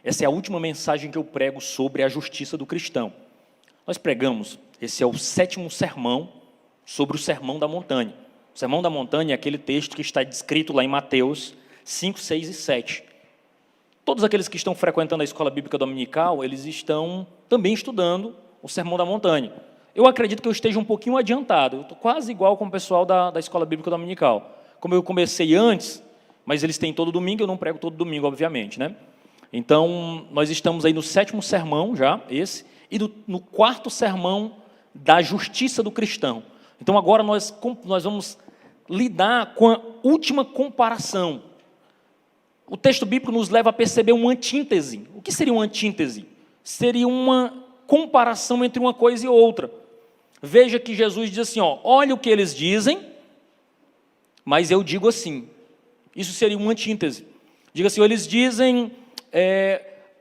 Essa é a última mensagem que eu prego sobre a justiça do cristão. Nós pregamos, esse é o 7º sermão sobre o Sermão da Montanha. O Sermão da Montanha é aquele texto que está descrito lá em Mateus 5, 6 e 7. Todos aqueles que estão frequentando a escola bíblica dominical, eles estão também estudando o Sermão da Montanha. Eu acredito que eu esteja um pouquinho adiantado, eu estou quase igual com o pessoal da escola bíblica dominical. Como eu comecei antes, mas eles têm todo domingo, eu não prego todo domingo, obviamente, né? Então, nós estamos aí no 7º sermão já, esse, e no 4º sermão da justiça do cristão. Então, agora nós vamos lidar com a última comparação. O texto bíblico nos leva a perceber uma antítese. O que seria uma antítese? Seria uma comparação entre uma coisa e outra. Veja que Jesus diz assim, olha o que eles dizem, mas eu digo assim. Isso seria uma antítese. Diga assim, eles dizem,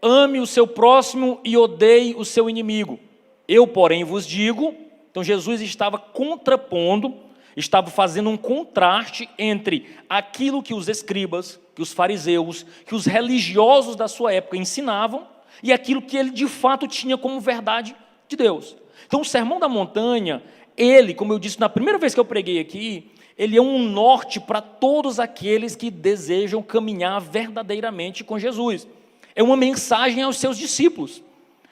ame o seu próximo e odeie o seu inimigo. Eu, porém, vos digo. Então, Jesus estava contrapondo, estava fazendo um contraste entre aquilo que os escribas, que os fariseus, que os religiosos da sua época ensinavam e aquilo que ele, de fato, tinha como verdade de Deus. Então, o Sermão da Montanha, ele, como eu disse na primeira vez que eu preguei aqui, ele é um norte para todos aqueles que desejam caminhar verdadeiramente com Jesus. É uma mensagem aos seus discípulos.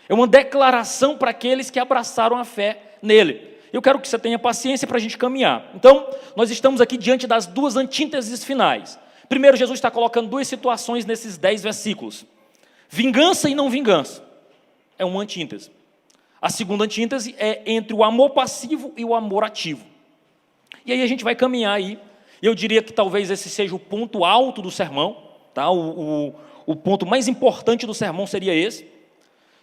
É uma declaração para aqueles que abraçaram a fé nele. Eu quero que você tenha paciência para a gente caminhar. Então, nós estamos aqui diante das duas antíteses finais. Primeiro, Jesus está colocando duas situações nesses 10 versículos. Vingança e não vingança. É uma antítese. A segunda antítese é entre o amor passivo e o amor ativo. E aí a gente vai caminhar aí. Eu diria que talvez esse seja o ponto alto do sermão. Tá? O ponto mais importante do sermão seria esse.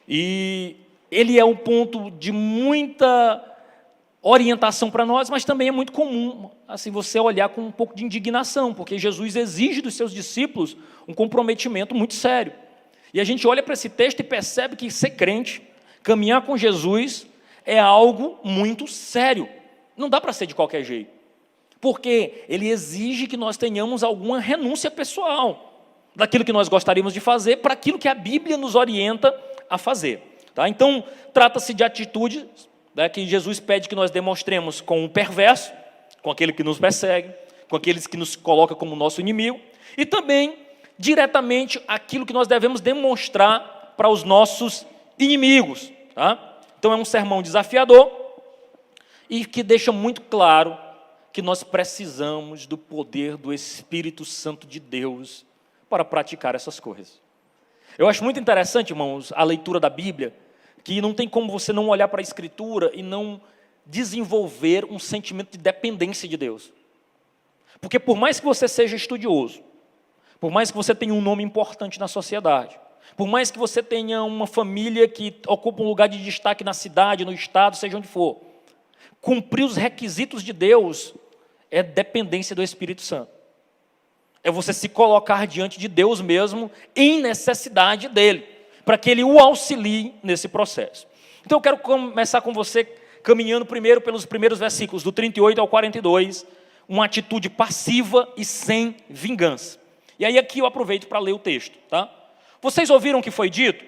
E ele é um ponto de muita orientação para nós, mas também é muito comum assim, você olhar com um pouco de indignação, porque Jesus exige dos seus discípulos um comprometimento muito sério. E a gente olha para esse texto e percebe que ser crente, caminhar com Jesus, é algo muito sério. Não dá para ser de qualquer jeito, porque ele exige que nós tenhamos alguma renúncia pessoal daquilo que nós gostaríamos de fazer para aquilo que a Bíblia nos orienta a fazer. Tá? Então, trata-se de atitudes que Jesus pede que nós demonstremos com o perverso, com aquele que nos persegue, com aqueles que nos coloca como nosso inimigo, e também, diretamente, aquilo que nós devemos demonstrar para os nossos inimigos. Tá? Então, é um sermão desafiador e que deixa muito claro que nós precisamos do poder do Espírito Santo de Deus para praticar essas coisas. Eu acho muito interessante, irmãos, a leitura da Bíblia, que não tem como você não olhar para a Escritura e não desenvolver um sentimento de dependência de Deus. Porque por mais que você seja estudioso, por mais que você tenha um nome importante na sociedade, por mais que você tenha uma família que ocupa um lugar de destaque na cidade, no estado, seja onde for, cumprir os requisitos de Deus é dependência do Espírito Santo. É você se colocar diante de Deus mesmo em necessidade dele, para que ele o auxilie nesse processo. Então eu quero começar com você caminhando primeiro pelos primeiros versículos, do 38 ao 42, uma atitude passiva e sem vingança. E aí aqui eu aproveito para ler o texto. Tá? Vocês ouviram o que foi dito?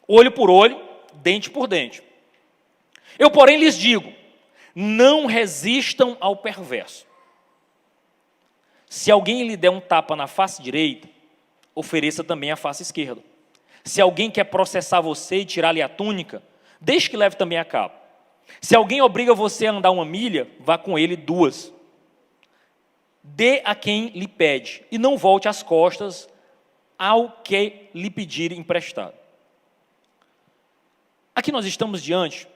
Olho por olho, dente por dente. Eu, porém, lhes digo, não resistam ao perverso. Se alguém lhe der um tapa na face direita, ofereça também a face esquerda. Se alguém quer processar você e tirar-lhe a túnica, deixe que leve também a cabo. Se alguém obriga você a andar 1 milha, vá com ele 2. Dê a quem lhe pede, e não volte as costas ao que lhe pedir emprestado. Aqui nós estamos diante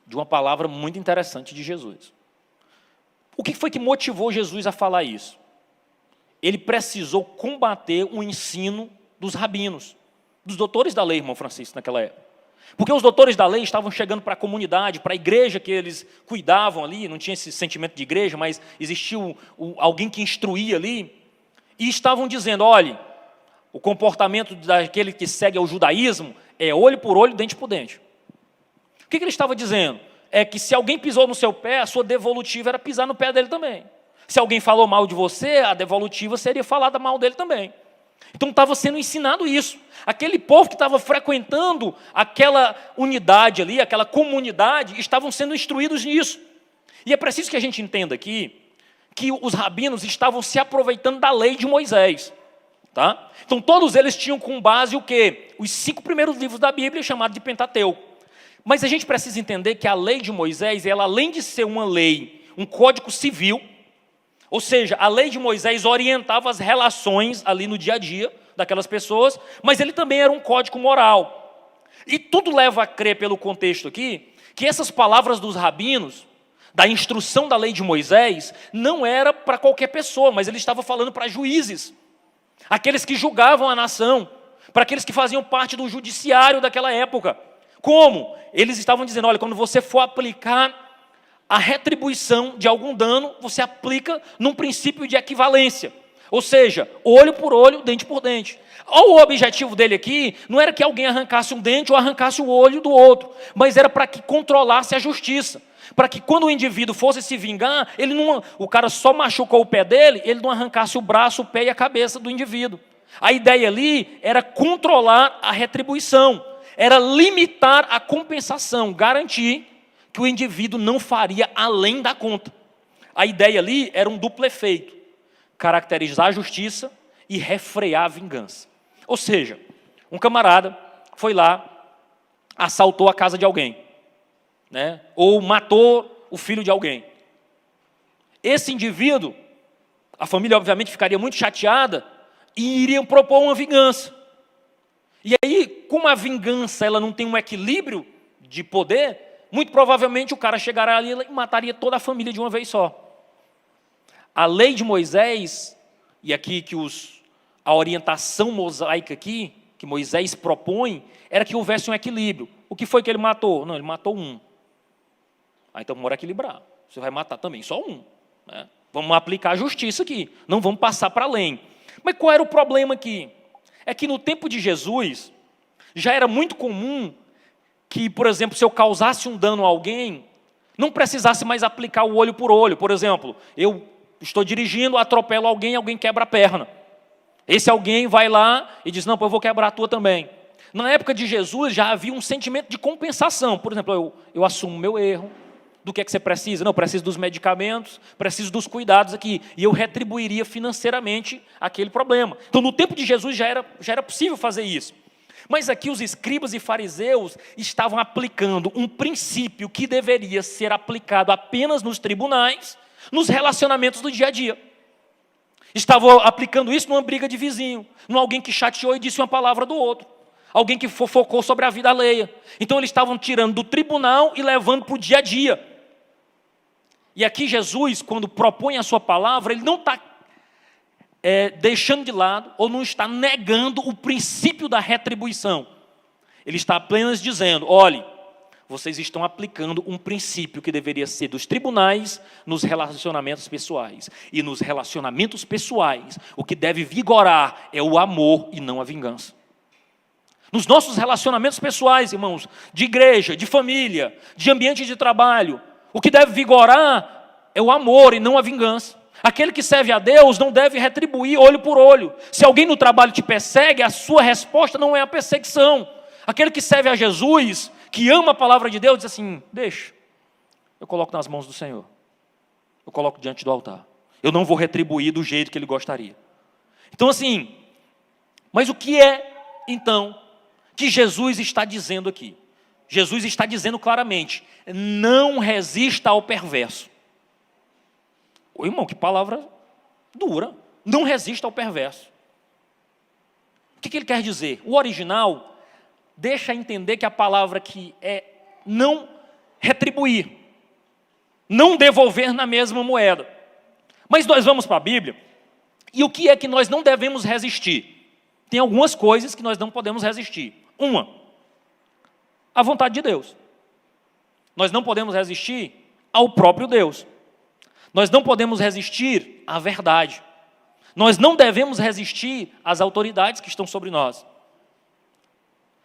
de uma palavra muito interessante de Jesus. O que foi que motivou Jesus a falar isso? Ele precisou combater o ensino dos rabinos, dos doutores da lei, irmão Francisco, naquela época. Porque os doutores da lei estavam chegando para a comunidade, para a igreja que eles cuidavam ali, não tinha esse sentimento de igreja, mas existia alguém que instruía ali, e estavam dizendo, olhe, o comportamento daquele que segue ao judaísmo é olho por olho, dente por dente. O que ele estava dizendo? É que se alguém pisou no seu pé, a sua devolutiva era pisar no pé dele também. Se alguém falou mal de você, a devolutiva seria falar mal dele também. Então estava sendo ensinado isso. Aquele povo que estava frequentando aquela unidade ali, aquela comunidade, estavam sendo instruídos nisso. E é preciso que a gente entenda aqui que os rabinos estavam se aproveitando da lei de Moisés. Tá? Então todos eles tinham como base o quê? Os 5 primeiros livros da Bíblia, chamados de Pentateuco. Mas a gente precisa entender que a lei de Moisés, ela além de ser uma lei, um código civil, ou seja, a lei de Moisés orientava as relações ali no dia a dia daquelas pessoas, mas ele também era um código moral. E tudo leva a crer, pelo contexto aqui, que essas palavras dos rabinos, da instrução da lei de Moisés, não era para qualquer pessoa, mas ele estava falando para juízes, aqueles que julgavam a nação, para aqueles que faziam parte do judiciário daquela época. Como? Eles estavam dizendo, olha, quando você for aplicar a retribuição de algum dano, você aplica num princípio de equivalência. Ou seja, olho por olho, dente por dente. O objetivo dele aqui não era que alguém arrancasse um dente ou arrancasse o olho do outro, mas era para que controlasse a justiça. Para que quando o indivíduo fosse se vingar, o cara só machucou o pé dele, ele não arrancasse o braço, o pé e a cabeça do indivíduo. A ideia ali era controlar a retribuição, era limitar a compensação, garantir que o indivíduo não faria além da conta. A ideia ali era um duplo efeito: caracterizar a justiça e refrear a vingança. Ou seja, um camarada foi lá, assaltou a casa de alguém, né? Ou matou o filho de alguém. Esse indivíduo, a família obviamente ficaria muito chateada e iriam propor uma vingança. E aí, como a vingança ela não tem um equilíbrio de poder, muito provavelmente o cara chegaria ali e mataria toda a família de uma vez só. A lei de Moisés, e aqui que a orientação mosaica aqui, que Moisés propõe, era que houvesse um equilíbrio. O que foi que ele matou? Não, ele matou um. Então bora equilibrar. Você vai matar também só um, né? Vamos aplicar a justiça aqui, não vamos passar para além. Mas qual era o problema aqui? É que no tempo de Jesus, já era muito comum que, por exemplo, se eu causasse um dano a alguém, não precisasse mais aplicar o olho por olho. Por exemplo, eu estou dirigindo, atropelo alguém, alguém quebra a perna. Esse alguém vai lá e diz, não, eu vou quebrar a tua também. Na época de Jesus, já havia um sentimento de compensação. Por exemplo, eu assumo meu erro. Do que é que você precisa? Não, eu preciso dos medicamentos, preciso dos cuidados aqui. E eu retribuiria financeiramente aquele problema. Então, no tempo de Jesus, já era possível fazer isso. Mas aqui os escribas e fariseus estavam aplicando um princípio que deveria ser aplicado apenas nos tribunais, nos relacionamentos do dia a dia. Estavam aplicando isso numa briga de vizinho, num alguém que chateou e disse uma palavra do outro. Alguém que fofocou sobre a vida alheia. Então, eles estavam tirando do tribunal e levando para o dia a dia. E aqui Jesus, quando propõe a sua palavra, ele não está deixando de lado ou não está negando o princípio da retribuição. Ele está apenas dizendo, olhe, vocês estão aplicando um princípio que deveria ser dos tribunais nos relacionamentos pessoais. E nos relacionamentos pessoais, o que deve vigorar é o amor e não a vingança. Nos nossos relacionamentos pessoais, irmãos, de igreja, de família, de ambiente de trabalho, o que deve vigorar é o amor e não a vingança. Aquele que serve a Deus não deve retribuir olho por olho. Se alguém no trabalho te persegue, a sua resposta não é a perseguição. Aquele que serve a Jesus, que ama a palavra de Deus, diz assim, deixa, eu coloco nas mãos do Senhor. Eu coloco diante do altar. Eu não vou retribuir do jeito que Ele gostaria. Então assim, mas o que é, então, que Jesus está dizendo aqui? Jesus está dizendo claramente, não resista ao perverso. Ô, irmão, que palavra dura. Não resista ao perverso. O que ele quer dizer? O original deixa entender que a palavra aqui é não retribuir, não devolver na mesma moeda. Mas nós vamos para a Bíblia, e o que é que nós não devemos resistir? Tem algumas coisas que nós não podemos resistir. Uma, a vontade de Deus. Nós não podemos resistir ao próprio Deus. Nós não podemos resistir à verdade. Nós não devemos resistir às autoridades que estão sobre nós.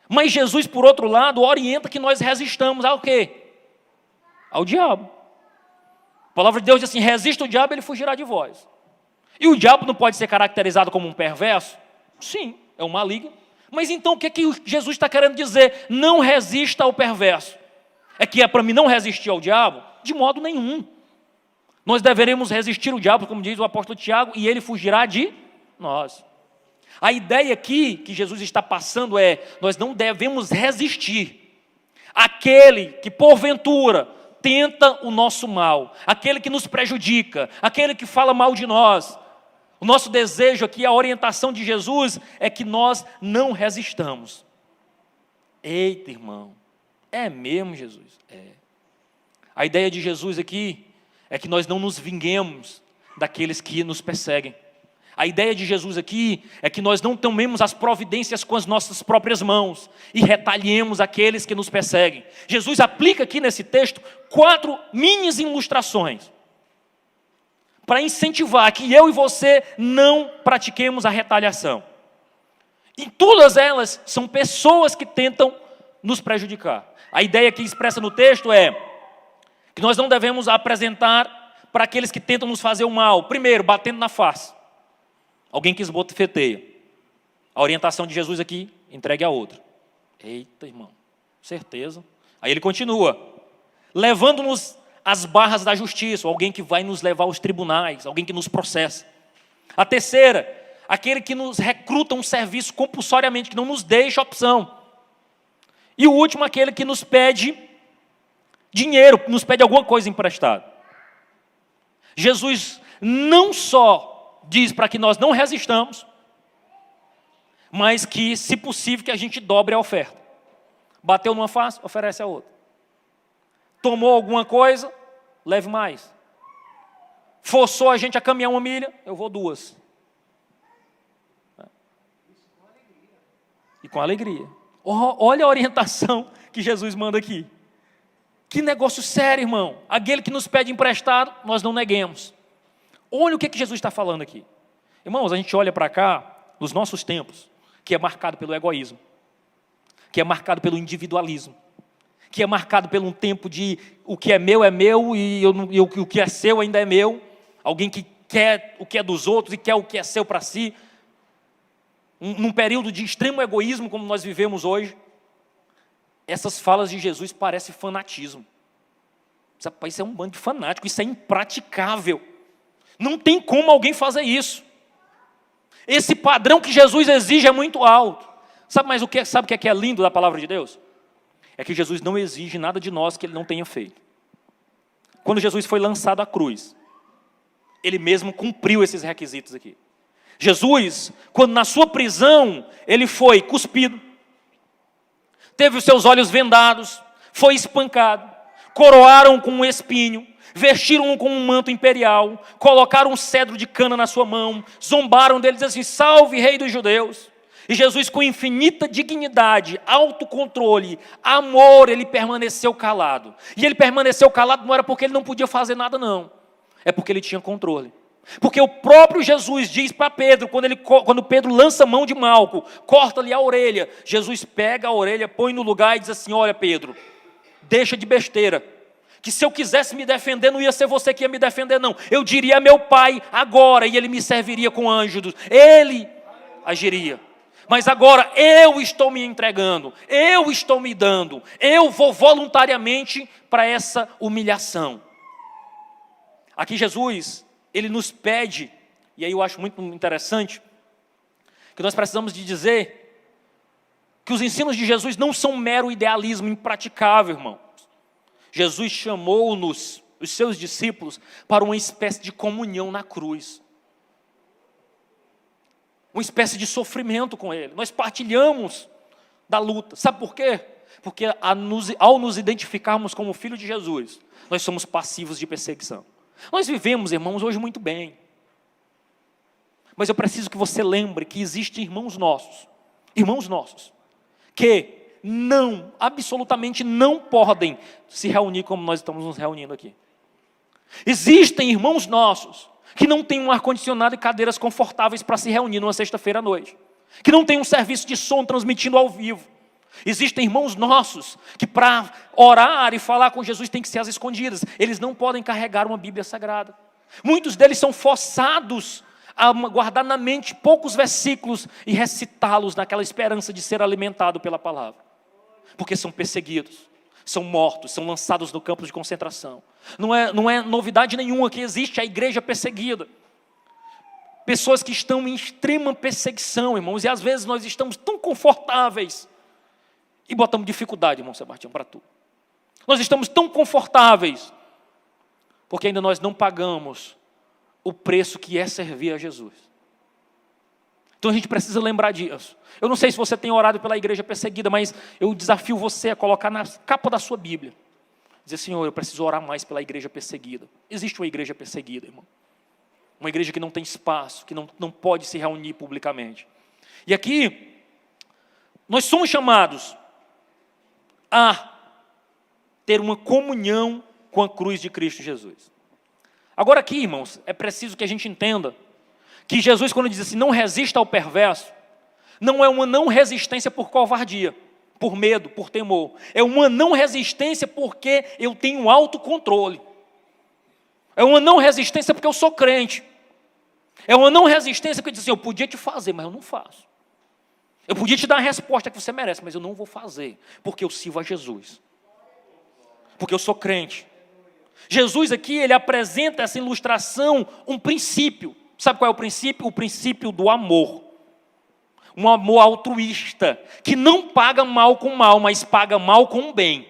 Mas Jesus, por outro lado, orienta que nós resistamos ao quê? Ao diabo. A palavra de Deus diz assim, resista o diabo, ele fugirá de vós. E o diabo não pode ser caracterizado como um perverso? Sim, é o maligno. Mas então o que é que Jesus está querendo dizer? Não resista ao perverso. É que é para mim não resistir ao diabo? De modo nenhum. Nós deveremos resistir ao diabo, como diz o apóstolo Tiago, e ele fugirá de nós. A ideia aqui que Jesus está passando é, nós não devemos resistir àquele que porventura tenta o nosso mal, aquele que nos prejudica, aquele que fala mal de nós. O nosso desejo aqui, a orientação de Jesus é que nós não resistamos. Eita, irmão, é mesmo, Jesus? É. A ideia de Jesus aqui é que nós não nos vinguemos daqueles que nos perseguem. A ideia de Jesus aqui é que nós não tomemos as providências com as nossas próprias mãos e retaliemos aqueles que nos perseguem. Jesus aplica aqui nesse texto 4 mini ilustrações para incentivar que eu e você não pratiquemos a retaliação. E todas elas são pessoas que tentam nos prejudicar. A ideia que expressa no texto é que nós não devemos apresentar para aqueles que tentam nos fazer o mal. Primeiro, batendo na face. Alguém que esbofeteia. A orientação de Jesus aqui, entregue a outra. Eita, irmão, certeza. Aí ele continua. Levando-nos às barras da justiça. Alguém que vai nos levar aos tribunais. Alguém que nos processa. A terceira, aquele que nos recruta um serviço compulsoriamente, que não nos deixa opção. E o último, aquele que nos pede dinheiro, nos pede alguma coisa emprestada. Jesus não só diz para que nós não resistamos, mas que, se possível, que a gente dobre a oferta. Bateu numa face, oferece a outra. Tomou alguma coisa, leve mais. Forçou a gente a caminhar 1 milha, eu vou 2. E com alegria. Olha a orientação que Jesus manda aqui. Que negócio sério, irmão. Aquele que nos pede emprestado, nós não neguemos. Olha o que Jesus está falando aqui. Irmãos, a gente olha para cá, nos nossos tempos, que é marcado pelo egoísmo, que é marcado pelo individualismo, que é marcado por um tempo de o que é meu e o que é seu ainda é meu. Alguém que quer o que é dos outros e quer o que é seu para si. Num período de extremo egoísmo como nós vivemos hoje, essas falas de Jesus parecem fanatismo. Isso é um bando de fanático, isso é impraticável. Não tem como alguém fazer isso. Esse padrão que Jesus exige é muito alto. Sabe o que é lindo da palavra de Deus? É que Jesus não exige nada de nós que Ele não tenha feito. Quando Jesus foi lançado à cruz, Ele mesmo cumpriu esses requisitos aqui. Jesus, quando na sua prisão, Ele foi cuspido, teve os seus olhos vendados, foi espancado, coroaram com um espinho, vestiram-no com um manto imperial, colocaram um cedro de cana na sua mão, zombaram dele, dizendo assim, salve rei dos judeus. E Jesus, com infinita dignidade, autocontrole, amor, Ele permaneceu calado. E Ele permaneceu calado não era porque Ele não podia fazer nada não, é porque Ele tinha controle. Porque o próprio Jesus diz para Pedro, quando Pedro lança a mão de Malco, corta-lhe a orelha, Jesus pega a orelha, põe no lugar e diz assim, olha Pedro, deixa de besteira, que se eu quisesse me defender, não ia ser você que ia me defender não, eu diria a meu pai agora, e ele me serviria com anjos, ele agiria. Mas agora eu estou me entregando, eu estou me dando, eu vou voluntariamente para essa humilhação. Aqui Jesus, Ele nos pede, e aí eu acho muito interessante, que nós precisamos de dizer que os ensinos de Jesus não são mero idealismo impraticável, irmão. Jesus chamou-nos, os seus discípulos, para uma espécie de comunhão na cruz. Uma espécie de sofrimento com Ele. Nós partilhamos da luta. Sabe por quê? Porque ao nos identificarmos como filho de Jesus, nós somos passivos de perseguição. Nós vivemos, irmãos, hoje muito bem. Mas eu preciso que você lembre que existem irmãos nossos, que absolutamente não podem se reunir como nós estamos nos reunindo aqui. Existem irmãos nossos que não têm um ar-condicionado e cadeiras confortáveis para se reunir numa sexta-feira à noite. Que não têm um serviço de som transmitindo ao vivo. Existem irmãos nossos que para orar e falar com Jesus tem que ser às escondidas. Eles não podem carregar uma Bíblia Sagrada. Muitos deles são forçados a guardar na mente poucos versículos e recitá-los naquela esperança de ser alimentado pela palavra. Porque são perseguidos, são mortos, são lançados no campo de concentração. Não é novidade nenhuma que existe a igreja perseguida. Pessoas que estão em extrema perseguição, irmãos, e às vezes nós estamos tão confortáveis e botamos dificuldade, irmão Sebastião, para tudo. Nós estamos tão confortáveis porque ainda nós não pagamos o preço que é servir a Jesus. Então a gente precisa lembrar disso. Eu não sei se você tem orado pela igreja perseguida, mas eu desafio você a colocar na capa da sua Bíblia. Dizer, Senhor, eu preciso orar mais pela igreja perseguida. Existe uma igreja perseguida, irmão. Uma igreja que não tem espaço, que não pode se reunir publicamente. E aqui, nós somos chamados a ter uma comunhão com a cruz de Cristo Jesus. Agora aqui, irmãos, é preciso que a gente entenda que Jesus, quando diz assim, não resista ao perverso, não é uma não resistência por covardia, por medo, por temor. É uma não resistência porque eu tenho autocontrole. É uma não resistência porque eu sou crente. É uma não resistência porque diz assim, eu podia te fazer, mas eu não faço. Eu podia te dar a resposta que você merece, mas eu não vou fazer, porque eu sirvo a Jesus. Porque eu sou crente. Jesus aqui, ele apresenta essa ilustração, um princípio. Sabe qual é o princípio? O princípio do amor. Um amor altruísta, que não paga mal com mal, mas paga mal com bem.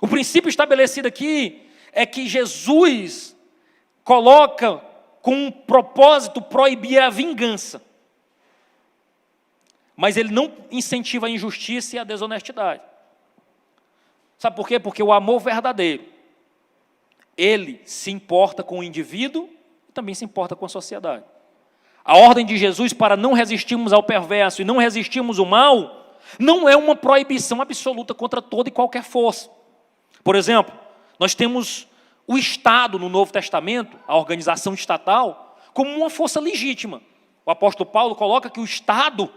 O princípio estabelecido aqui é que Jesus coloca com um propósito proibir a vingança. Mas ele não incentiva a injustiça e a desonestidade. Sabe por quê? Porque o amor verdadeiro, ele se importa com o indivíduo e também se importa com a sociedade. A ordem de Jesus para não resistirmos ao perverso e não resistirmos ao mal, não é uma proibição absoluta contra toda e qualquer força. Por exemplo, nós temos o Estado no Novo Testamento, a organização estatal, como uma força legítima. O apóstolo Paulo coloca que o Estado,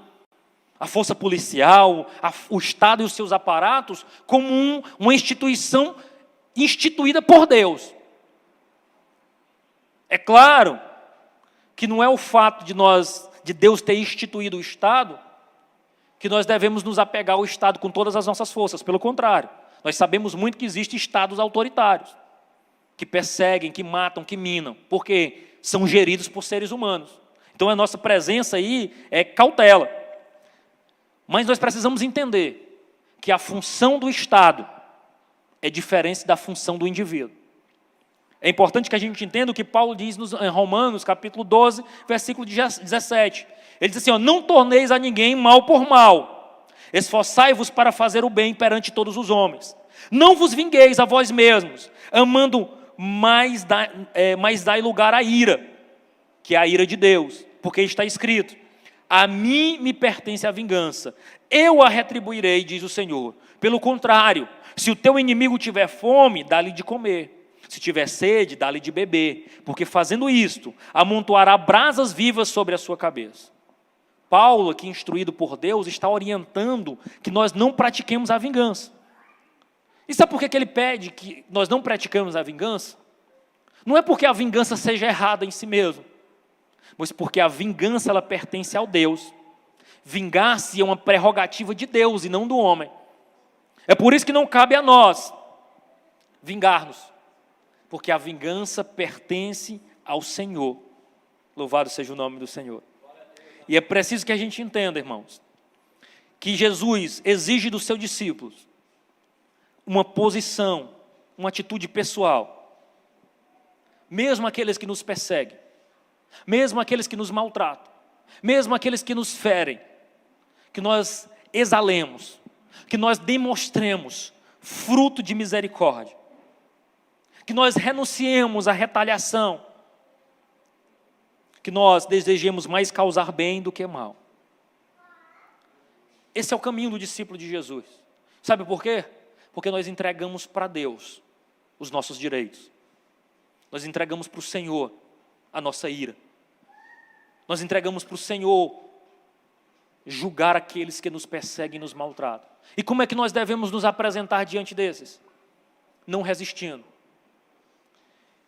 a força policial, o Estado e os seus aparatos, como uma instituição instituída por Deus. É claro que não é o fato de Deus ter instituído o Estado, que nós devemos nos apegar ao Estado com todas as nossas forças. Pelo contrário, nós sabemos muito que existem estados autoritários, que perseguem, que matam, que minam, porque são geridos por seres humanos. Então a nossa presença aí é cautela. Mas nós precisamos entender que a função do Estado é diferente da função do indivíduo. É importante que a gente entenda o que Paulo diz em Romanos, capítulo 12, versículo 17. Ele diz assim, não torneis a ninguém mal por mal. Esforçai-vos para fazer o bem perante todos os homens. Não vos vingueis a vós mesmos, amando mais dai lugar à ira, que é a ira de Deus. Porque está escrito, a mim me pertence a vingança, eu a retribuirei, diz o Senhor. Pelo contrário, se o teu inimigo tiver fome, dá-lhe de comer. Se tiver sede, dá-lhe de beber, porque fazendo isto, amontoará brasas vivas sobre a sua cabeça. Paulo, aqui instruído por Deus, está orientando que nós não pratiquemos a vingança. E sabe por que ele pede que nós não praticamos a vingança? Não é porque a vingança seja errada em si mesmo, mas porque a vingança ela pertence ao Deus. Vingar-se é uma prerrogativa de Deus e não do homem. É por isso que não cabe a nós vingar-nos, porque a vingança pertence ao Senhor. Louvado seja o nome do Senhor. E é preciso que a gente entenda, irmãos, que Jesus exige dos seus discípulos uma posição, uma atitude pessoal. Mesmo aqueles que nos perseguem, mesmo aqueles que nos maltratam, mesmo aqueles que nos ferem, que nós exalemos, que nós demonstremos fruto de misericórdia, que nós renunciemos à retaliação, que nós desejemos mais causar bem do que mal. Esse é o caminho do discípulo de Jesus. Sabe por quê? Porque nós entregamos para Deus os nossos direitos. Nós entregamos para o Senhor a nossa ira. Nós entregamos para o Senhor julgar aqueles que nos perseguem e nos maltratam. E como é que nós devemos nos apresentar diante desses? Não resistindo.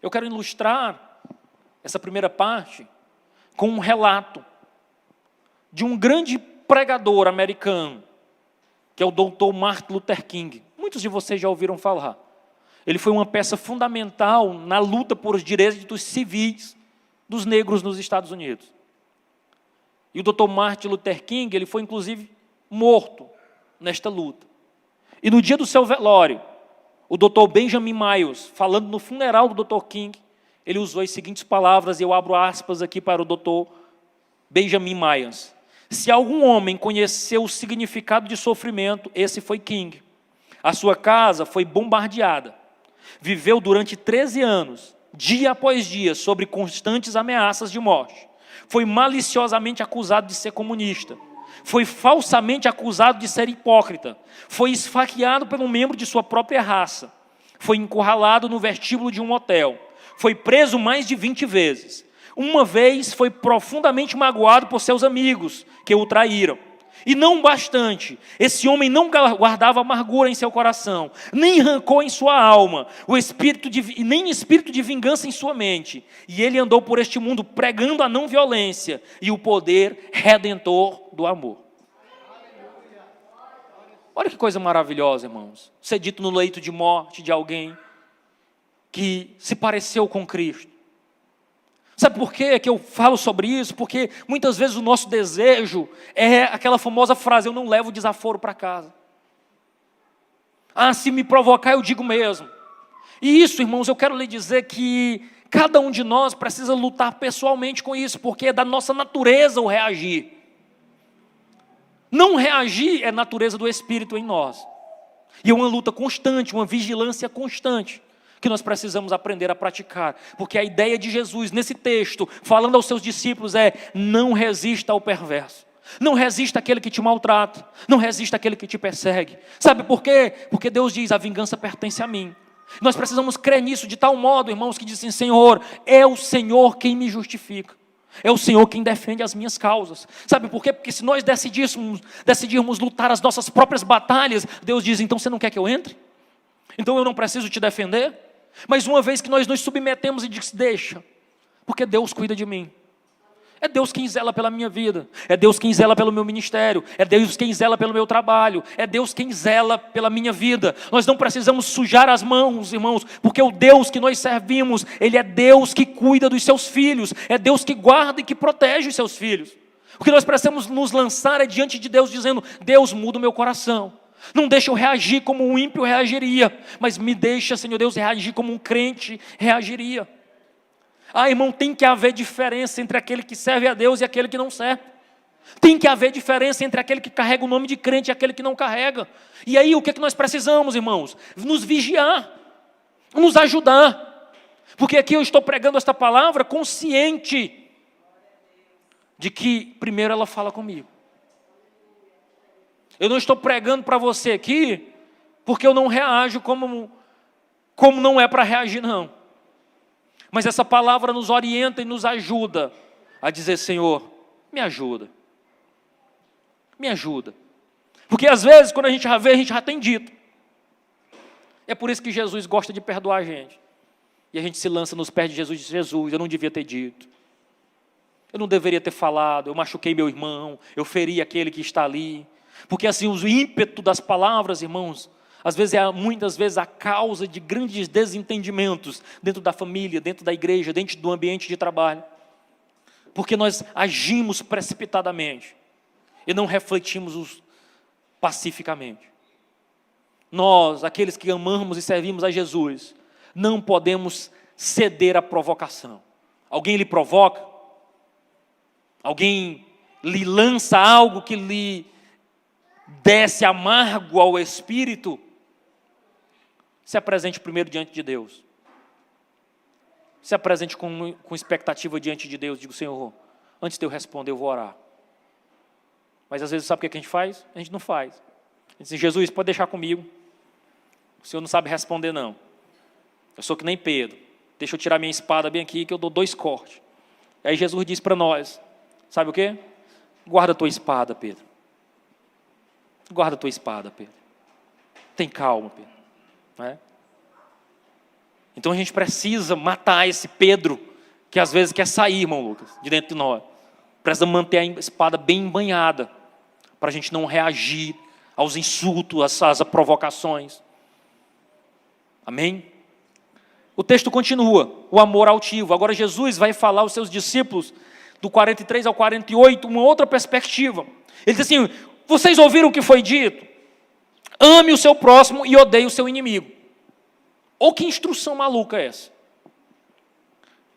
Eu quero ilustrar essa primeira parte com um relato de um grande pregador americano, que é o Dr. Martin Luther King. Muitos de vocês já ouviram falar. Ele foi uma peça fundamental na luta por os direitos civis dos negros nos Estados Unidos. E o Dr. Martin Luther King, ele foi inclusive morto nesta luta. E no dia do seu velório, o Dr. Benjamin Miles, falando no funeral do Dr. King, ele usou as seguintes palavras, e eu abro aspas aqui para o Dr. Benjamin Miles. Se algum homem conheceu o significado de sofrimento, esse foi King. A sua casa foi bombardeada. Viveu durante 13 anos, dia após dia, sob constantes ameaças de morte. Foi maliciosamente acusado de ser comunista. Foi falsamente acusado de ser hipócrita. Foi esfaqueado por um membro de sua própria raça. Foi encurralado no vestíbulo de um hotel. Foi preso mais de 20 vezes. Uma vez foi profundamente magoado por seus amigos, que o traíram. E não bastante, esse homem não guardava amargura em seu coração, nem rancor em sua alma, nem espírito de vingança em sua mente. E ele andou por este mundo pregando a não violência e o poder redentor do amor. Olha que coisa maravilhosa, irmãos. Ser dito no leito de morte de alguém que se pareceu com Cristo. Sabe por quê que eu falo sobre isso? Porque muitas vezes o nosso desejo é aquela famosa frase: eu não levo desaforo para casa. Ah, se me provocar eu digo mesmo. E isso, irmãos, eu quero lhe dizer que cada um de nós precisa lutar pessoalmente com isso, porque é da nossa natureza o reagir. Não reagir é natureza do Espírito em nós. E é uma luta constante, uma vigilância constante, que nós precisamos aprender a praticar, porque a ideia de Jesus nesse texto, falando aos seus discípulos, é: não resista ao perverso, não resista àquele que te maltrata, não resista àquele que te persegue. Sabe por quê? Porque Deus diz: a vingança pertence a mim. Nós precisamos crer nisso de tal modo, irmãos, que dizem: Senhor, é o Senhor quem me justifica, é o Senhor quem defende as minhas causas. Sabe por quê? Porque se nós decidirmos lutar as nossas próprias batalhas, Deus diz: então você não quer que eu entre? Então eu não preciso te defender? Mas uma vez que nós nos submetemos e diz: deixa, porque Deus cuida de mim. É Deus quem zela pela minha vida, é Deus quem zela pelo meu ministério, é Deus quem zela pelo meu trabalho, é Deus quem zela pela minha vida. Nós não precisamos sujar as mãos, irmãos, porque o Deus que nós servimos, Ele é Deus que cuida dos seus filhos, é Deus que guarda e que protege os seus filhos. O que nós precisamos nos lançar é diante de Deus, dizendo: Deus, muda o meu coração. Não deixa eu reagir como um ímpio reagiria, mas me deixa, Senhor Deus, reagir como um crente reagiria. Ah, irmão, tem que haver diferença entre aquele que serve a Deus e aquele que não serve. Tem que haver diferença entre aquele que carrega o nome de crente e aquele que não carrega. E aí, o que é que nós precisamos, irmãos? Nos vigiar, nos ajudar. Porque aqui eu estou pregando esta palavra consciente de que primeiro ela fala comigo. Eu não estou pregando para você aqui porque eu não reajo como não é para reagir, não. Mas essa palavra nos orienta e nos ajuda a dizer: Senhor, me ajuda. Me ajuda. Porque às vezes, quando a gente já vê, a gente já tem dito. É por isso que Jesus gosta de perdoar a gente. E a gente se lança nos pés de Jesus e diz: Jesus, eu não devia ter dito. Eu não deveria ter falado, eu machuquei meu irmão, eu feri aquele que está ali. Porque assim, o ímpeto das palavras, irmãos, muitas vezes a causa de grandes desentendimentos dentro da família, dentro da igreja, dentro do ambiente de trabalho. Porque nós agimos precipitadamente e não refletimos pacificamente. Nós, aqueles que amamos e servimos a Jesus, não podemos ceder à provocação. Alguém lhe provoca? Alguém lhe lança algo que lhe desce amargo ao espírito? Se apresente primeiro diante de Deus. Se apresente com expectativa diante de Deus. Digo: Senhor, antes de eu responder, eu vou orar. Mas às vezes, sabe o que a gente faz? A gente não faz. A gente diz: Jesus, pode deixar comigo. O Senhor não sabe responder, não. Eu sou que nem Pedro. Deixa eu tirar minha espada bem aqui, que eu dou 2 cortes. Aí Jesus diz para nós: sabe o quê? Guarda a tua espada, Pedro. Guarda a tua espada, Pedro. Tem calma, Pedro. Não é? Então a gente precisa matar esse Pedro que às vezes quer sair, irmão Lucas, de dentro de nós. Precisa manter a espada bem embanhada, para a gente não reagir aos insultos, às provocações. Amém? O texto continua, o amor altivo. Agora Jesus vai falar aos seus discípulos, do 43 ao 48, uma outra perspectiva. Ele diz assim: vocês ouviram o que foi dito? Ame o seu próximo e odeie o seu inimigo. Ou que instrução maluca é essa?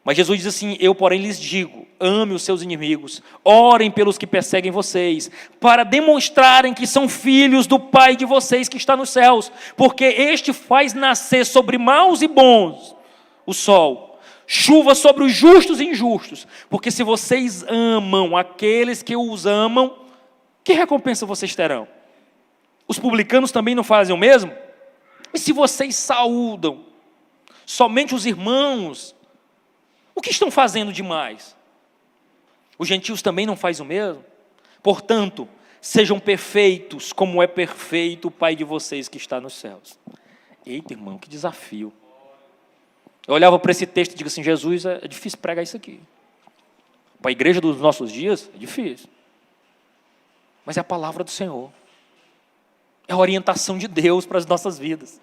Mas Jesus diz assim: eu, porém, lhes digo, ame os seus inimigos, orem pelos que perseguem vocês, para demonstrarem que são filhos do Pai de vocês que está nos céus, porque este faz nascer sobre maus e bons o sol, chuva sobre os justos e injustos, porque se vocês amam aqueles que os amam, que recompensa vocês terão? Os publicanos também não fazem o mesmo? E se vocês saúdam somente os irmãos, o que estão fazendo demais? Os gentios também não fazem o mesmo? Portanto, sejam perfeitos, como é perfeito o Pai de vocês que está nos céus. Eita, irmão, que desafio. Eu olhava para esse texto e digo assim: Jesus, é difícil pregar isso aqui. Para a igreja dos nossos dias, é difícil. Mas é a palavra do Senhor. É a orientação de Deus para as nossas vidas.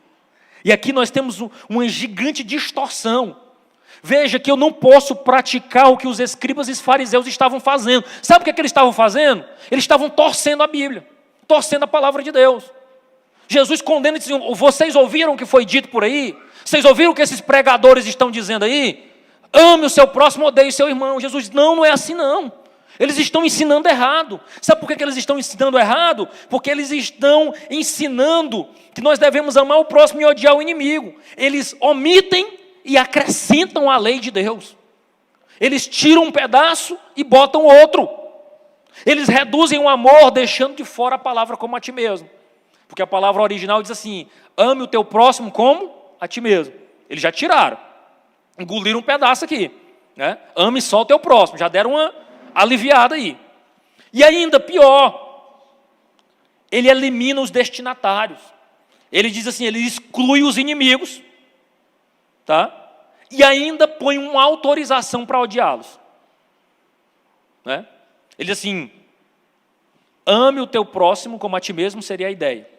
E aqui nós temos uma gigante distorção. Veja que eu não posso praticar o que os escribas e os fariseus estavam fazendo. Sabe o que eles estavam fazendo? Eles estavam torcendo a Bíblia, torcendo a palavra de Deus. Jesus condena e diz: vocês ouviram o que foi dito por aí? Vocês ouviram o que esses pregadores estão dizendo aí? Ame o seu próximo, odeie o seu irmão. Jesus diz: não é assim não. Eles estão ensinando errado. Sabe por que eles estão ensinando errado? Porque eles estão ensinando que nós devemos amar o próximo e odiar o inimigo. Eles omitem e acrescentam a lei de Deus. Eles tiram um pedaço e botam outro. Eles reduzem o amor, deixando de fora a palavra como a ti mesmo. Porque a palavra original diz assim: ame o teu próximo como a ti mesmo. Eles já tiraram, engoliram um pedaço aqui, né? Ame só o teu próximo, já deram uma aliviada aí. E ainda pior, ele elimina os destinatários. Ele diz assim, ele exclui os inimigos, tá? E ainda põe uma autorização para odiá-los, né? Ele diz assim: ame o teu próximo como a ti mesmo, seria a ideia.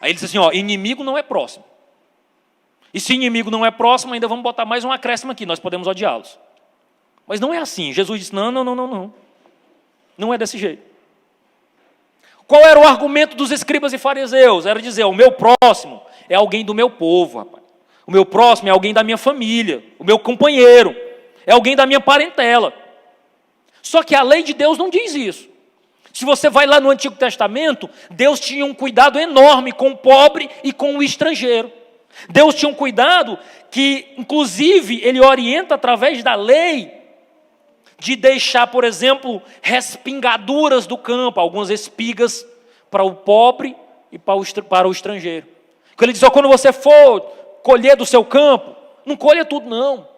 Aí ele diz assim, ó, inimigo não é próximo. E se inimigo não é próximo, ainda vamos botar mais um acréscimo aqui, nós podemos odiá-los. Mas não é assim. Jesus disse: não. Não é desse jeito. Qual era o argumento dos escribas e fariseus? Era dizer: o meu próximo é alguém do meu povo, rapaz. O meu próximo é alguém da minha família, o meu companheiro, é alguém da minha parentela. Só que a lei de Deus não diz isso. Se você vai lá no Antigo Testamento, Deus tinha um cuidado enorme com o pobre e com o estrangeiro. Deus tinha um cuidado que, inclusive, Ele orienta através da lei, de deixar, por exemplo, respingaduras do campo, algumas espigas para o pobre e para o estrangeiro. Ele diz: quando você for colher do seu campo, não colha tudo não,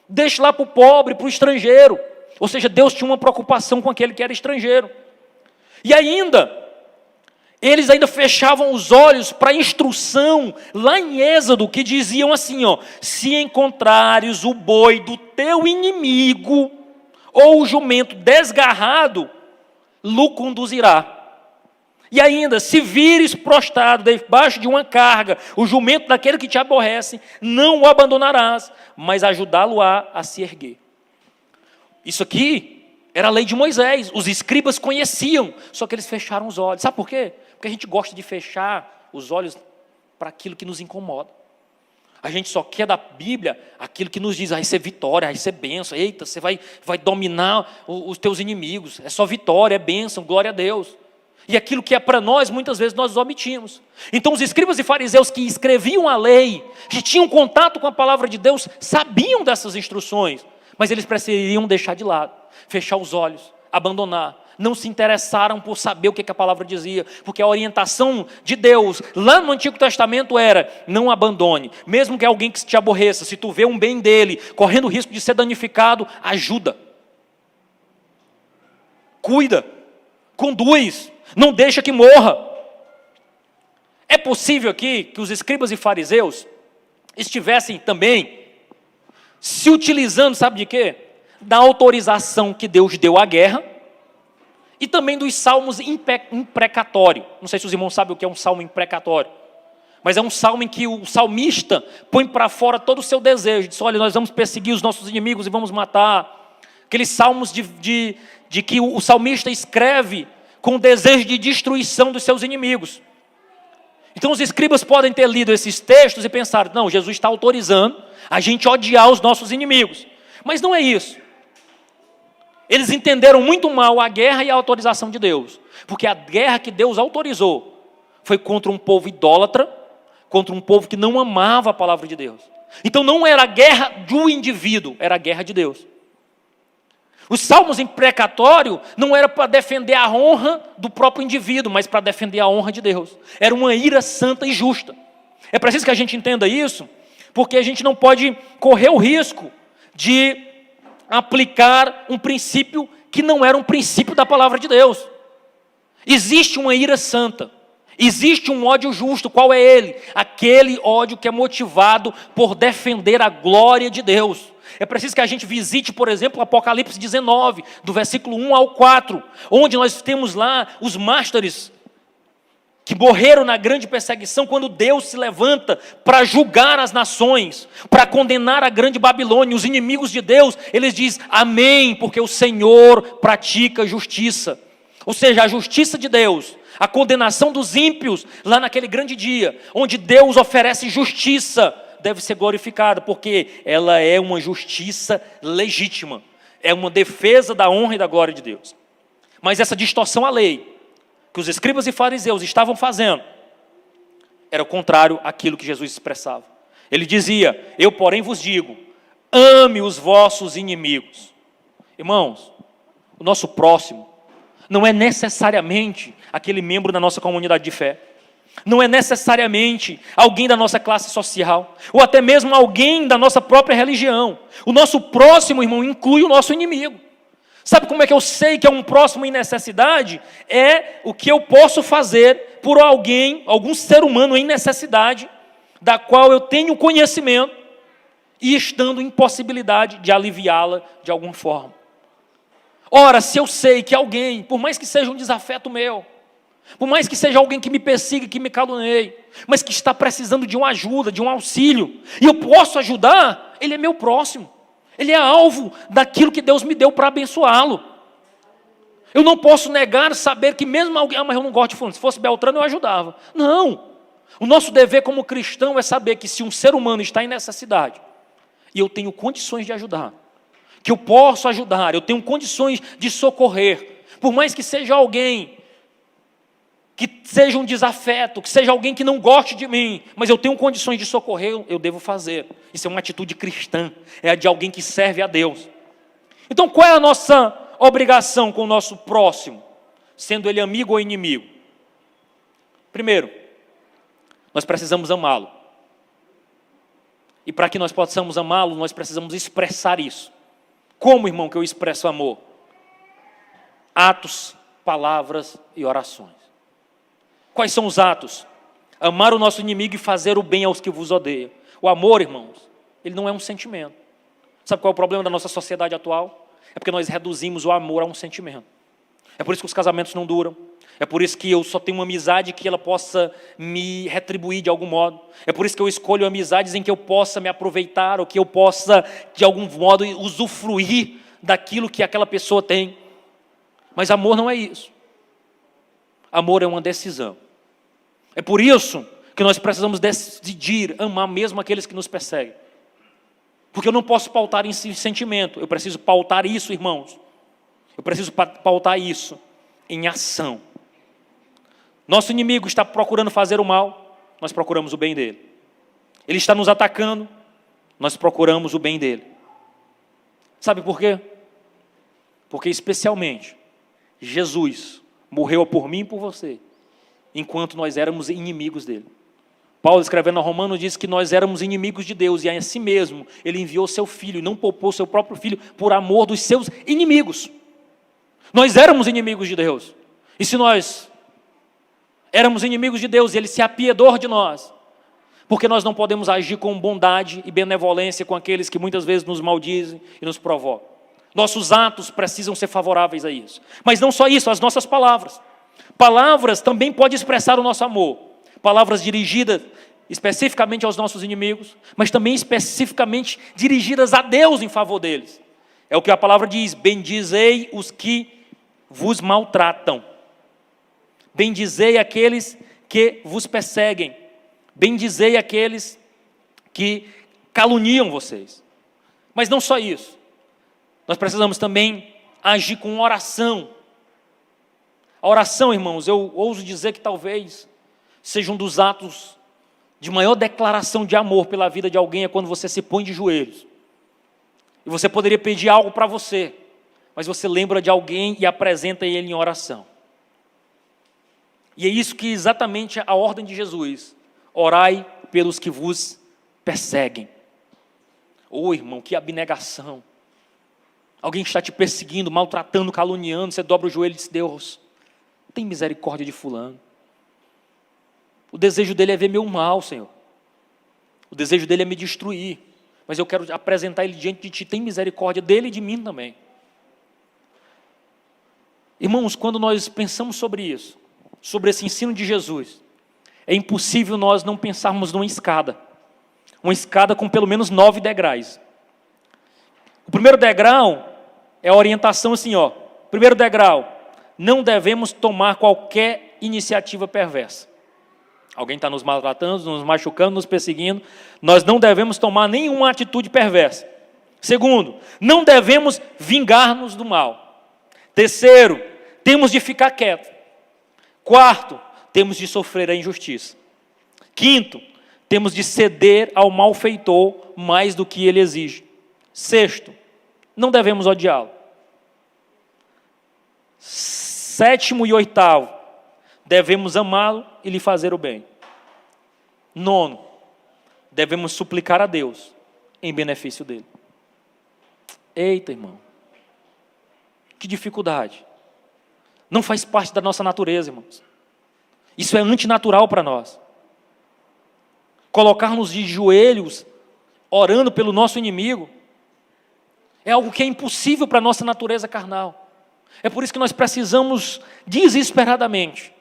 deixe lá para o pobre, para o estrangeiro. Ou seja, Deus tinha uma preocupação com aquele que era estrangeiro. E ainda, eles ainda fechavam os olhos para a instrução lá em Êxodo, que diziam assim, ó: se encontrares o boi do teu inimigo, ou o jumento desgarrado, lo conduzirá. E ainda, se vires prostrado debaixo de uma carga o jumento daquele que te aborrece, não o abandonarás, mas ajudá-lo-á a se erguer. Isso aqui era a lei de Moisés. Os escribas conheciam, só que eles fecharam os olhos. Sabe por quê? Porque a gente gosta de fechar os olhos para aquilo que nos incomoda. A gente só quer da Bíblia aquilo que nos diz: vai ser vitória, vai ser bênção, eita, você vai dominar os teus inimigos, é só vitória, é bênção, glória a Deus. E aquilo que é para nós, muitas vezes nós omitimos. Então os escribas e fariseus que escreviam a lei, que tinham contato com a palavra de Deus, sabiam dessas instruções, mas eles preferiam deixar de lado, fechar os olhos, abandonar. Não se interessaram por saber o que a palavra dizia, porque a orientação de Deus lá no Antigo Testamento era: não abandone, mesmo que alguém que te aborreça, se tu vê um bem dele correndo o risco de ser danificado, ajuda, cuida, conduz, não deixa que morra. É possível aqui que os escribas e fariseus estivessem também se utilizando, sabe de quê? da autorização que Deus deu à guerra e também dos salmos imprecatório. Não sei se os irmãos sabem o que é um salmo imprecatório, mas é um salmo em que o salmista põe para fora todo o seu desejo. Diz: olha, nós vamos perseguir os nossos inimigos e vamos matar. Aqueles salmos de que o salmista escreve com o desejo de destruição dos seus inimigos. Então os escribas podem ter lido esses textos e pensar: não, Jesus está autorizando a gente odiar os nossos inimigos. Mas não é isso. Eles entenderam muito mal a guerra e a autorização de Deus. Porque a guerra que Deus autorizou foi contra um povo idólatra, contra um povo que não amava a palavra de Deus. Então não era a guerra do indivíduo, era a guerra de Deus. Os salmos imprecatórios não era para defender a honra do próprio indivíduo, mas para defender a honra de Deus. Era uma ira santa e justa. É preciso que a gente entenda isso, porque a gente não pode correr o risco de aplicar um princípio que não era um princípio da palavra de Deus. Existe uma ira santa, existe um ódio justo. Qual é ele? Aquele ódio que é motivado por defender a glória de Deus. É preciso que a gente visite, por exemplo, o Apocalipse 19, do versículo 1 ao 4, onde nós temos lá os mártires que morreram na grande perseguição, quando Deus se levanta para julgar as nações, para condenar a grande Babilônia, os inimigos de Deus. Eles dizem: amém, porque o Senhor pratica justiça. Ou seja, a justiça de Deus, a condenação dos ímpios, lá naquele grande dia, onde Deus oferece justiça, deve ser glorificada, porque ela é uma justiça legítima, é uma defesa da honra e da glória de Deus. Mas essa distorção à lei, que os escribas e fariseus estavam fazendo, era o contrário àquilo que Jesus expressava. Ele dizia: eu, porém, vos digo, ame os vossos inimigos. Irmãos, o nosso próximo não é necessariamente aquele membro da nossa comunidade de fé, não é necessariamente alguém da nossa classe social, ou até mesmo alguém da nossa própria religião. O nosso próximo, irmão, inclui o nosso inimigo. Sabe como é que eu sei que é um próximo em necessidade? É o que eu posso fazer por alguém, algum ser humano em necessidade, da qual eu tenho conhecimento, e estando em possibilidade de aliviá-la de alguma forma. Ora, se eu sei que alguém, por mais que seja um desafeto meu, por mais que seja alguém que me persiga, que me calunei, mas que está precisando de uma ajuda, de um auxílio, e eu posso ajudar, ele é meu próximo. Ele é alvo daquilo que Deus me deu para abençoá-lo. Eu não posso negar, saber que mesmo alguém: mas eu não gosto de fulano, se fosse Beltrano eu ajudava. Não. O nosso dever como cristão é saber que se um ser humano está em necessidade, e eu tenho condições de ajudar, que eu posso ajudar, eu tenho condições de socorrer, por mais que seja alguém que seja um desafeto, que seja alguém que não goste de mim, mas eu tenho condições de socorrer, eu devo fazer. Isso é uma atitude cristã, é a de alguém que serve a Deus. Então, qual é a nossa obrigação com o nosso próximo, sendo ele amigo ou inimigo? Primeiro, nós precisamos amá-lo. E para que nós possamos amá-lo, nós precisamos expressar isso. Como, irmão, que eu expresso amor? Atos, palavras e orações. Quais são os atos? Amar o nosso inimigo e fazer o bem aos que vos odeiam. O amor, irmãos, ele não é um sentimento. Sabe qual é o problema da nossa sociedade atual? É porque nós reduzimos o amor a um sentimento. É por isso que os casamentos não duram. É por isso que eu só tenho uma amizade que ela possa me retribuir de algum modo. É por isso que eu escolho amizades em que eu possa me aproveitar, ou que eu possa, de algum modo, usufruir daquilo que aquela pessoa tem. Mas amor não é isso. Amor é uma decisão. É por isso que nós precisamos decidir amar mesmo aqueles que nos perseguem. Porque eu não posso pautar em sentimento, eu preciso pautar isso, irmãos. Eu preciso pautar isso em ação. Nosso inimigo está procurando fazer o mal, nós procuramos o bem dele. Ele está nos atacando, nós procuramos o bem dele. Sabe por quê? Porque especialmente Jesus morreu por mim e por você, enquanto nós éramos inimigos dele. Paulo, escrevendo a Romanos, diz que nós éramos inimigos de Deus, e a si mesmo ele enviou seu Filho, e não poupou seu próprio Filho, por amor dos seus inimigos. Nós éramos inimigos de Deus, e se nós éramos inimigos de Deus, ele se apiedou de nós, porque nós não podemos agir com bondade e benevolência com aqueles que muitas vezes nos maldizem e nos provocam. Nossos atos precisam ser favoráveis a isso. Mas não só isso, as nossas palavras. Palavras também podem expressar o nosso amor. Palavras dirigidas especificamente aos nossos inimigos, mas também especificamente dirigidas a Deus em favor deles. É o que a palavra diz: bendizei os que vos maltratam. Bendizei aqueles que vos perseguem. Bendizei aqueles que caluniam vocês. Mas não só isso. Nós precisamos também agir com oração. A oração, irmãos, eu ouso dizer que talvez seja um dos atos de maior declaração de amor pela vida de alguém, é quando você se põe de joelhos. E você poderia pedir algo para você, mas você lembra de alguém e apresenta ele em oração. E é isso que exatamente a ordem de Jesus: orai pelos que vos perseguem. Ô irmão, que abnegação. Alguém está te perseguindo, maltratando, caluniando, você dobra o joelho e diz: Deus, tem misericórdia de fulano. O desejo dele é ver meu mal, Senhor. O desejo dele é me destruir. Mas eu quero apresentar ele diante de Ti. Tem misericórdia dele e de mim também. Irmãos, quando nós pensamos sobre isso, sobre esse ensino de Jesus, é impossível nós não pensarmos numa escada. Uma escada com pelo menos 9 degraus. O primeiro degrau é a orientação assim, ó. Primeiro degrau: não devemos tomar qualquer iniciativa perversa. Alguém está nos maltratando, nos machucando, nos perseguindo. Nós não devemos tomar nenhuma atitude perversa. Segundo, não devemos vingar-nos do mal. Terceiro, temos de ficar quieto. Quarto, temos de sofrer a injustiça. Quinto, temos de ceder ao malfeitor mais do que ele exige. Sexto, não devemos odiá-lo. Sétimo e oitavo, devemos amá-lo e lhe fazer o bem. Nono, devemos suplicar a Deus em benefício dele. Eita, irmão, que dificuldade. Não faz parte da nossa natureza, irmãos. Isso é antinatural para nós. Colocar-nos de joelhos, orando pelo nosso inimigo, é algo que é impossível para a nossa natureza carnal. É por isso que nós precisamos desesperadamente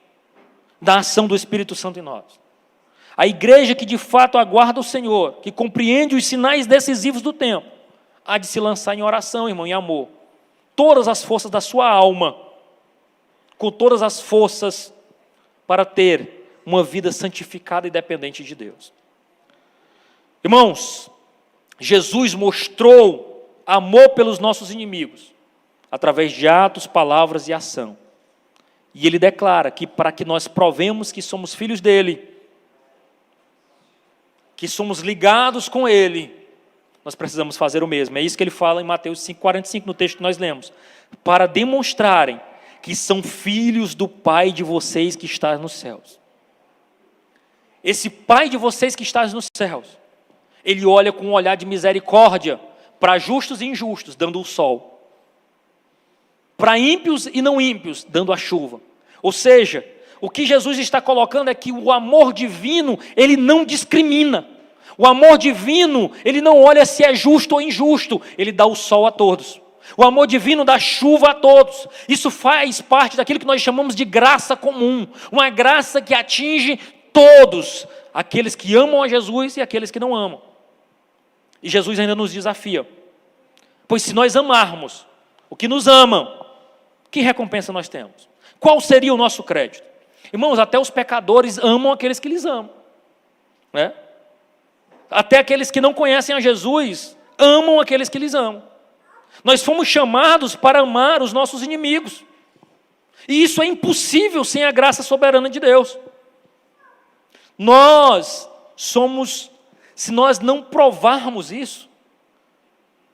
da ação do Espírito Santo em nós. A igreja que de fato aguarda o Senhor, que compreende os sinais decisivos do tempo, há de se lançar em oração, irmão, em amor. Todas as forças da sua alma, com todas as forças para ter uma vida santificada e dependente de Deus. Irmãos, Jesus mostrou amor pelos nossos inimigos, através de atos, palavras e ação. E ele declara que para que nós provemos que somos filhos dele, que somos ligados com ele, nós precisamos fazer o mesmo. É isso que ele fala em Mateus 5,45, no texto que nós lemos. Para demonstrarem que são filhos do Pai de vocês que está nos céus. Esse Pai de vocês que está nos céus, ele olha com um olhar de misericórdia para justos e injustos, dando o sol. Para ímpios e não ímpios, dando a chuva. Ou seja, o que Jesus está colocando é que o amor divino, ele não discrimina. O amor divino, ele não olha se é justo ou injusto, ele dá o sol a todos. O amor divino dá chuva a todos. Isso faz parte daquilo que nós chamamos de graça comum. Uma graça que atinge todos, aqueles que amam a Jesus e aqueles que não amam. E Jesus ainda nos desafia. Pois se nós amarmos o que nos amam, que recompensa nós temos? Qual seria o nosso crédito? Irmãos, até os pecadores amam aqueles que lhes amam. Né? Até aqueles que não conhecem a Jesus amam aqueles que lhes amam. Nós fomos chamados para amar os nossos inimigos. E isso é impossível sem a graça soberana de Deus. Nós somos, se nós não provarmos isso,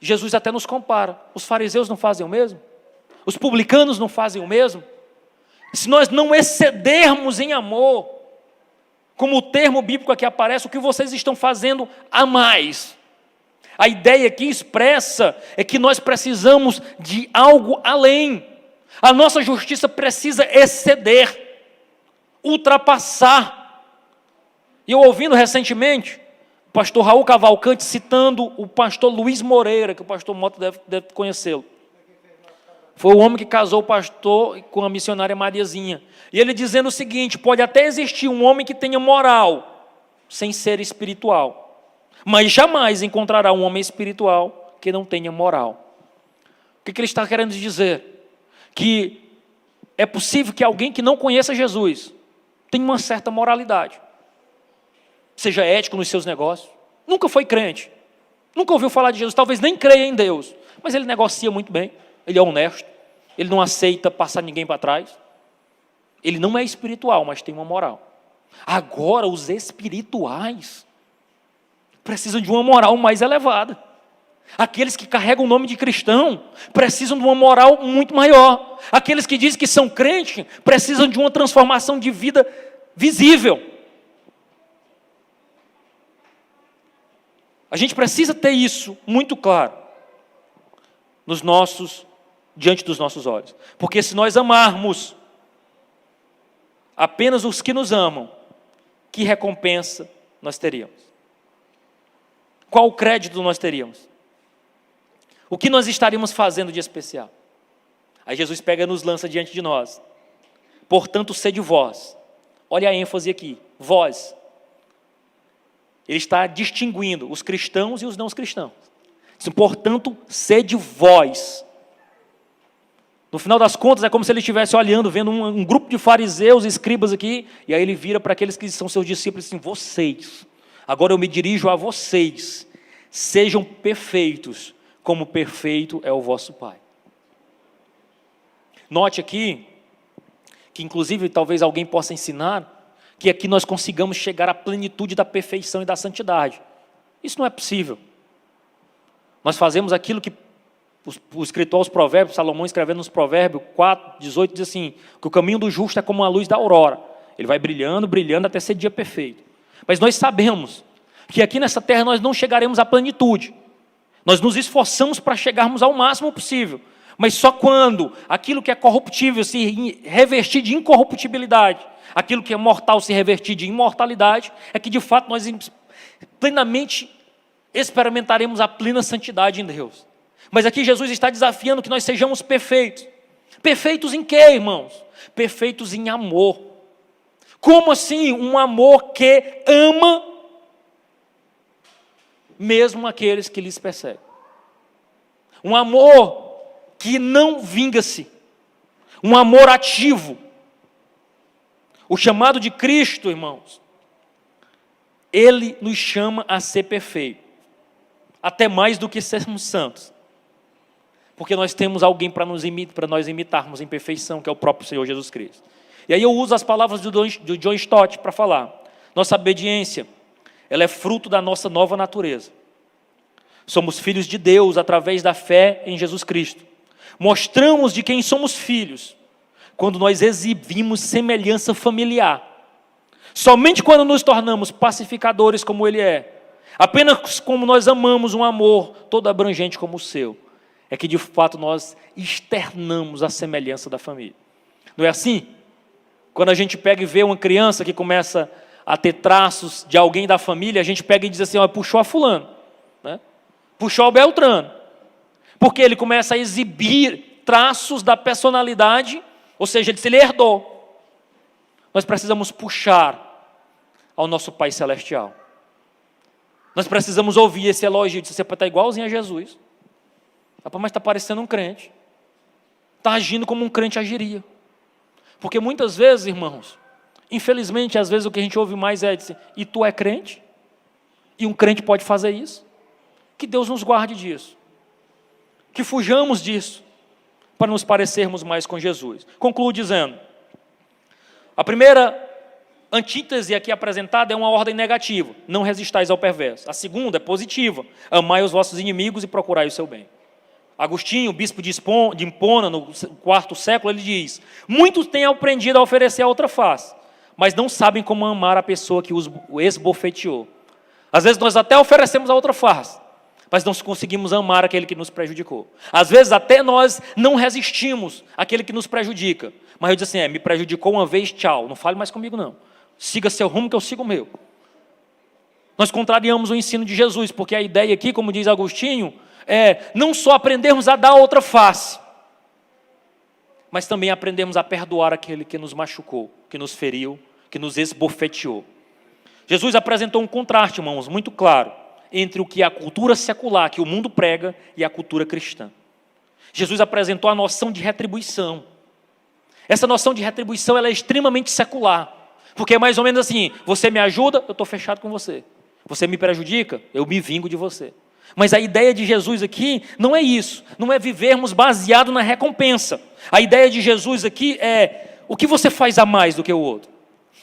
Jesus até nos compara. Os fariseus não fazem o mesmo? Os publicanos não fazem o mesmo? Se nós não excedermos em amor, como o termo bíblico aqui aparece, o que vocês estão fazendo a mais. A ideia aqui expressa é que nós precisamos de algo além. A nossa justiça precisa exceder, ultrapassar. E eu ouvindo recentemente, o pastor Raul Cavalcante citando o pastor Luiz Moreira, que o pastor Mota deve conhecê-lo. Foi o homem que casou o pastor com a missionária Mariazinha. E ele dizendo o seguinte: pode até existir um homem que tenha moral, sem ser espiritual, mas jamais encontrará um homem espiritual que não tenha moral. O que ele está querendo dizer? Que é possível que alguém que não conheça Jesus tenha uma certa moralidade, seja ético nos seus negócios, nunca foi crente, nunca ouviu falar de Jesus, talvez nem creia em Deus, mas ele negocia muito bem, ele é honesto, ele não aceita passar ninguém para trás, ele não é espiritual, mas tem uma moral. Agora, os espirituais precisam de uma moral mais elevada. Aqueles que carregam o nome de cristão precisam de uma moral muito maior. Aqueles que dizem que são crentes precisam de uma transformação de vida visível. A gente precisa ter isso muito claro diante dos nossos olhos. Porque se nós amarmos apenas os que nos amam, que recompensa nós teríamos? Qual crédito nós teríamos? O que nós estaríamos fazendo de especial? Aí Jesus pega e nos lança diante de nós. Portanto, sede vós. Olha a ênfase aqui, vós. Ele está distinguindo os cristãos e os não cristãos. Portanto, sede vós. No final das contas, é como se ele estivesse olhando, vendo um grupo de fariseus e escribas aqui, e aí ele vira para aqueles que são seus discípulos assim: vocês, agora eu me dirijo a vocês, sejam perfeitos, como perfeito é o vosso Pai. Note aqui, que inclusive talvez alguém possa ensinar, que aqui nós consigamos chegar à plenitude da perfeição e da santidade. Isso não é possível. Nós fazemos aquilo que o escritor aos Provérbios, Salomão escrevendo nos Provérbios 4, 18, diz assim, que o caminho do justo é como a luz da aurora. Ele vai brilhando, brilhando até ser dia perfeito. Mas nós sabemos que aqui nessa terra nós não chegaremos à plenitude. Nós nos esforçamos para chegarmos ao máximo possível. Mas só quando aquilo que é corruptível se revestir de incorruptibilidade, aquilo que é mortal se revertir de imortalidade, é que de fato nós plenamente experimentaremos a plena santidade em Deus. Mas aqui Jesus está desafiando que nós sejamos perfeitos. Perfeitos em quê, irmãos? Perfeitos em amor. Como assim? Um amor que ama mesmo aqueles que lhes perseguem. Um amor que não vinga-se. Um amor ativo. O chamado de Cristo, irmãos, Ele nos chama a ser perfeito. Até mais do que sermos santos. Porque nós temos alguém para nós imitarmos em perfeição, que é o próprio Senhor Jesus Cristo. E aí eu uso as palavras do John Stott para falar. Nossa obediência, ela é fruto da nossa nova natureza. Somos filhos de Deus através da fé em Jesus Cristo. Mostramos de quem somos filhos quando nós exibimos semelhança familiar. Somente quando nos tornamos pacificadores como Ele é, apenas como nós amamos um amor todo abrangente como o seu, é que de fato nós externamos a semelhança da família. Não é assim? Quando a gente pega e vê uma criança que começa a ter traços de alguém da família, a gente pega e diz assim, ó, puxou a fulano, né? Puxou o Beltrano, porque ele começa a exibir traços da personalidade, ou seja, ele herdou. Nós precisamos puxar ao nosso Pai Celestial. Nós precisamos ouvir esse elogio, você pode estar igualzinho a Jesus. Mas está parecendo um crente. Está agindo como um crente agiria. Porque muitas vezes, irmãos, infelizmente, às vezes o que a gente ouve mais é dizer, e tu é crente? E um crente pode fazer isso? Que Deus nos guarde disso. Que fujamos disso, para nos parecermos mais com Jesus. Concluo dizendo, a primeira antítese aqui apresentada é uma ordem negativa, não resistais ao perverso. A segunda é positiva, amai os vossos inimigos e procurai o seu bem. Agostinho, bispo de Hipona, no quarto século, ele diz, muitos têm aprendido a oferecer a outra face, mas não sabem como amar a pessoa que os esbofeteou. Às vezes nós até oferecemos a outra face, mas não conseguimos amar aquele que nos prejudicou. Às vezes até nós não resistimos àquele que nos prejudica, mas eu disse assim, me prejudicou uma vez, tchau, não fale mais comigo não. Siga seu rumo que eu sigo o meu. Nós contrariamos o ensino de Jesus, porque a ideia aqui, como diz Agostinho, é não só aprendermos a dar outra face, mas também aprendemos a perdoar aquele que nos machucou, que nos feriu, que nos esbofeteou. Jesus apresentou um contraste, irmãos, muito claro, entre o que é a cultura secular, que o mundo prega, e a cultura cristã. Jesus apresentou a noção de retribuição. Essa noção de retribuição ela é extremamente secular, porque é mais ou menos assim: você me ajuda, eu estou fechado com você. Você me prejudica, eu me vingo de você. Mas a ideia de Jesus aqui não é isso, não é vivermos baseado na recompensa. A ideia de Jesus aqui é o que você faz a mais do que o outro.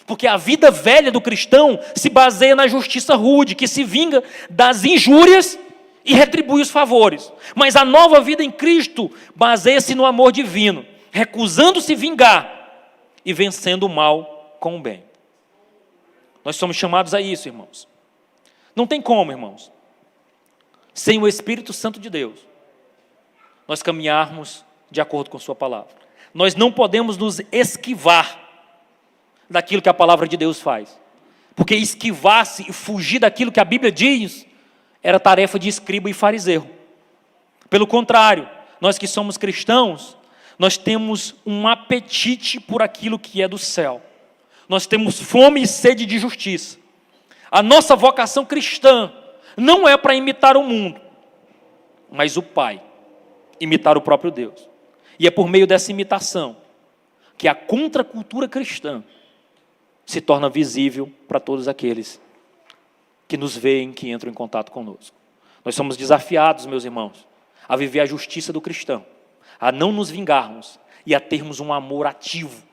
Porque a vida velha do cristão se baseia na justiça rude, que se vinga das injúrias e retribui os favores. Mas a nova vida em Cristo baseia-se no amor divino, recusando-se vingar e vencendo o mal com o bem. Nós somos chamados a isso, irmãos. Não tem como, irmãos, sem o Espírito Santo de Deus, nós caminharmos de acordo com sua palavra. Nós não podemos nos esquivar daquilo que a palavra de Deus faz. Porque esquivar-se e fugir daquilo que a Bíblia diz era tarefa de escriba e fariseu. Pelo contrário, nós que somos cristãos, nós temos um apetite por aquilo que é do céu. Nós temos fome e sede de justiça. A nossa vocação cristã não é para imitar o mundo, mas o Pai, imitar o próprio Deus. E é por meio dessa imitação que a contracultura cristã se torna visível para todos aqueles que nos veem, que entram em contato conosco. Nós somos desafiados, meus irmãos, a viver a justiça do cristão, a não nos vingarmos e a termos um amor ativo,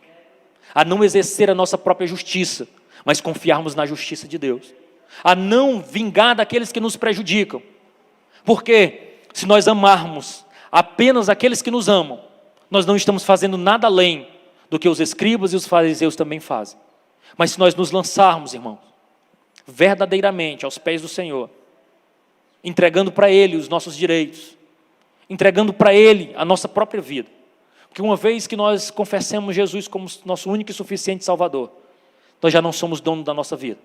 a não exercer a nossa própria justiça, mas confiarmos na justiça de Deus, a não vingar daqueles que nos prejudicam, porque se nós amarmos apenas aqueles que nos amam, nós não estamos fazendo nada além do que os escribas e os fariseus também fazem. Mas se nós nos lançarmos, irmãos, verdadeiramente aos pés do Senhor, entregando para Ele os nossos direitos, entregando para Ele a nossa própria vida, porque uma vez que nós confessemos Jesus como nosso único e suficiente Salvador, nós já não somos dono da nossa vida,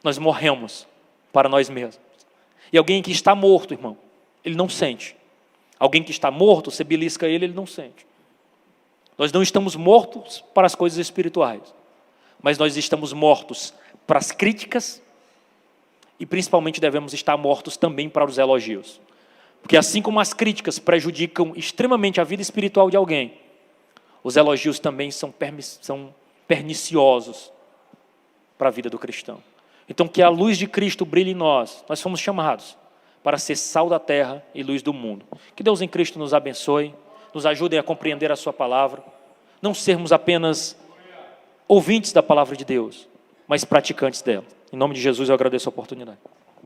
nós morremos para nós mesmos. E alguém que está morto, irmão, ele não sente. Alguém que está morto, você belisca ele não sente. Nós não estamos mortos para as coisas espirituais, mas nós estamos mortos para as críticas e principalmente devemos estar mortos também para os elogios. Porque assim como as críticas prejudicam extremamente a vida espiritual de alguém, os elogios também são perniciosos para a vida do cristão. Então que a luz de Cristo brilhe em nós. Nós fomos chamados para ser sal da terra e luz do mundo. Que Deus em Cristo nos abençoe, nos ajude a compreender a sua palavra, não sermos apenas ouvintes da palavra de Deus, mas praticantes dela. Em nome de Jesus eu agradeço a oportunidade.